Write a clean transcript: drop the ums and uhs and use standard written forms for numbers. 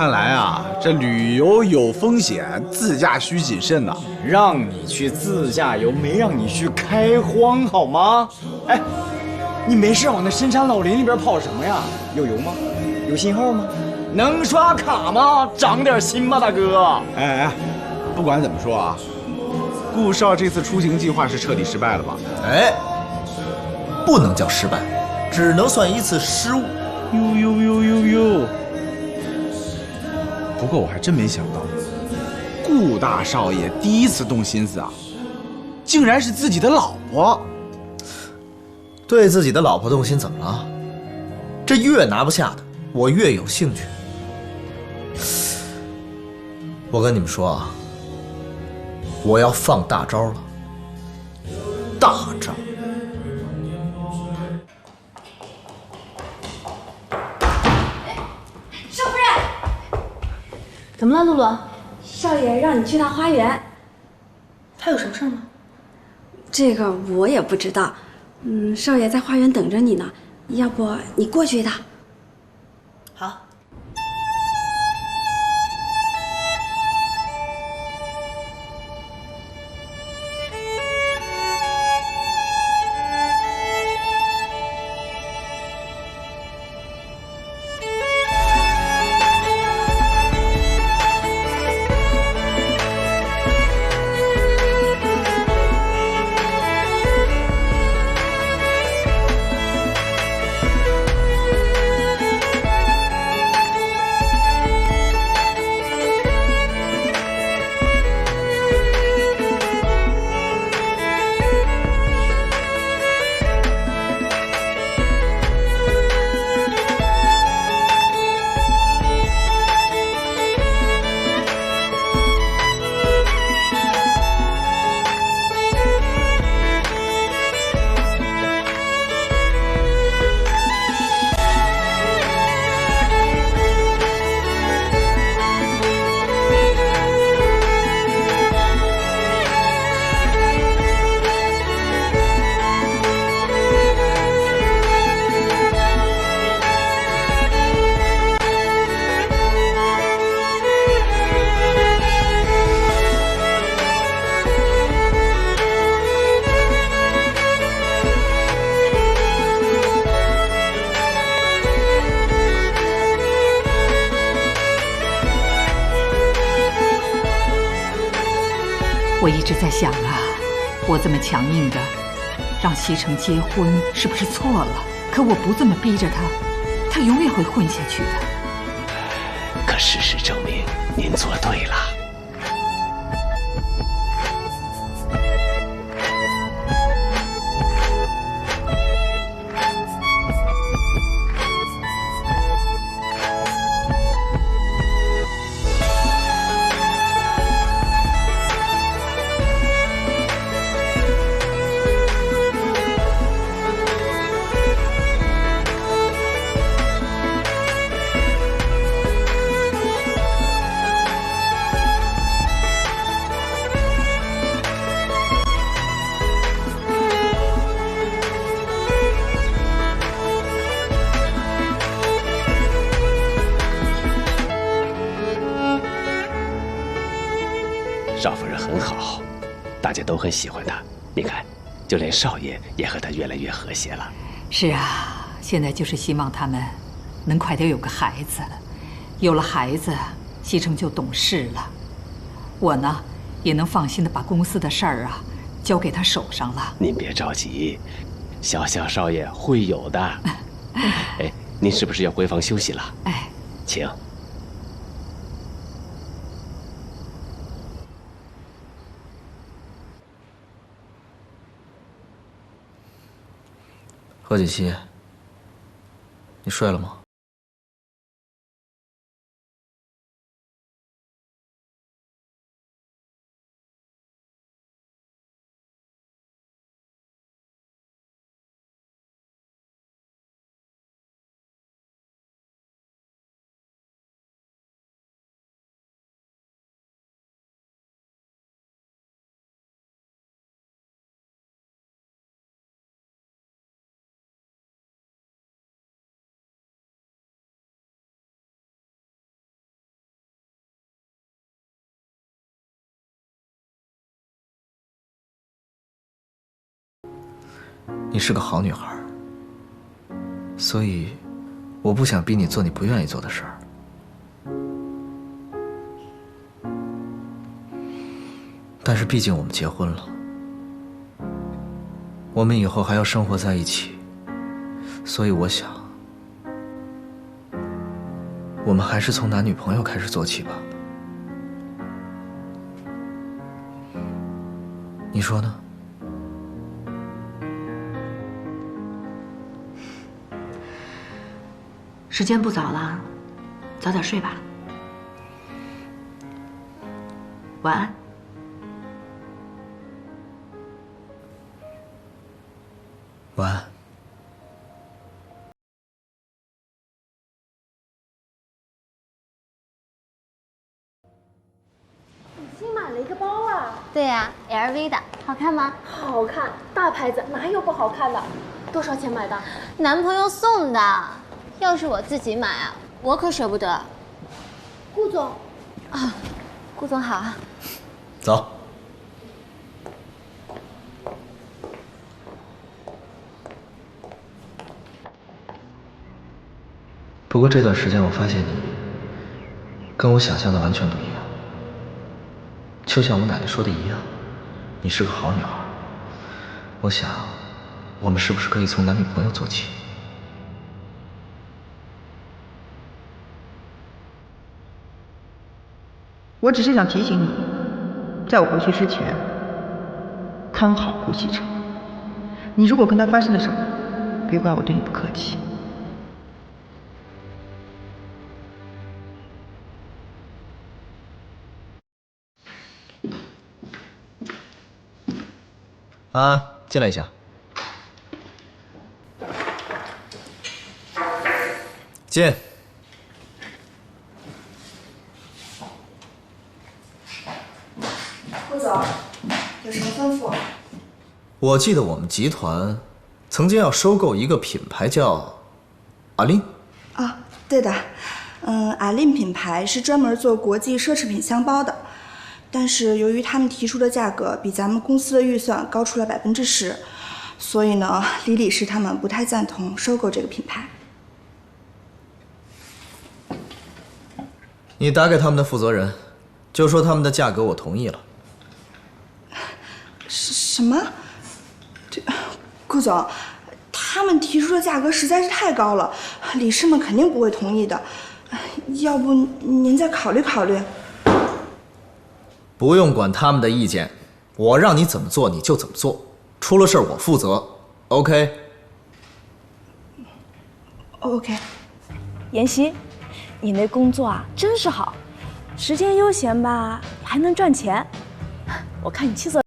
看来啊，这旅游有风险，自驾需谨慎呐。让你去自驾游，没让你去开荒，好吗？哎，你没事往那深山老林里边跑什么呀？有油吗？有信号吗？能刷卡吗？长点心吧，大哥。哎，不管怎么说啊，顾少这次出行计划是彻底失败了吧？哎，不能叫失败，只能算一次失误。呦！不过我还真没想到，顾大少爷第一次动心思啊，竟然是自己的老婆。对自己的老婆动心怎么了？这越拿不下的，我越有兴趣。我跟你们说啊，我要放大招了，大招！少夫人，怎么了，露露？少爷让你去趟花园。他有什么事吗？这个我也不知道。少爷在花园等着你呢，要不你过去一趟？好。我一直在想啊，我这么强硬的让西城结婚是不是错了？可我不这么逼着他，他永远会混下去的。可事实证明，您做对了。少夫人很好，大家都很喜欢她。你看，就连少爷也和她越来越和谐了。是啊，现在就是希望他们能快点有个孩子，有了孩子，西城就懂事了。我呢，也能放心的把公司的事儿啊交给他手上了。您别着急，小少爷会有的。哎，您是不是要回房休息了？哎，请。何锦熙，你睡了吗？你是个好女孩，所以我不想逼你做你不愿意做的事儿。但是毕竟我们结婚了，我们以后还要生活在一起，所以我想，我们还是从男女朋友开始做起吧。你说呢？时间不早了，早点睡吧。晚安。晚安。新买了一个包啊？对呀，LV 的，好看吗？好看，大牌子哪有不好看的？多少钱买的？男朋友送的。要是我自己买啊，我可舍不得。顾总，啊，顾总好。走。不过这段时间我发现你跟我想象的完全不一样，就像我奶奶说的一样，你是个好女孩。我想，我们是不是可以从男女朋友做起？我只是想提醒你，在我回去之前，看好顾西城。你如果跟他发生了什么，别怪我对你不客气。安安，进来一下。进。顾总，有什么吩咐？我记得我们集团曾经要收购一个品牌叫阿琳。啊，对的，阿琳品牌是专门做国际奢侈品箱包的，但是由于他们提出的价格比咱们公司的预算高出了10%，所以呢，李理事他们不太赞同收购这个品牌。你打给他们的负责人，就说他们的价格我同意了。什么？顾总，他们提出的价格实在是太高了，理事们肯定不会同意的。要不您再考虑考虑？不用管他们的意见，我让你怎么做你就怎么做，出了事儿我负责。OK？ OK。妍希，你那工作啊真是好，时间悠闲吧，还能赚钱。我看你气色。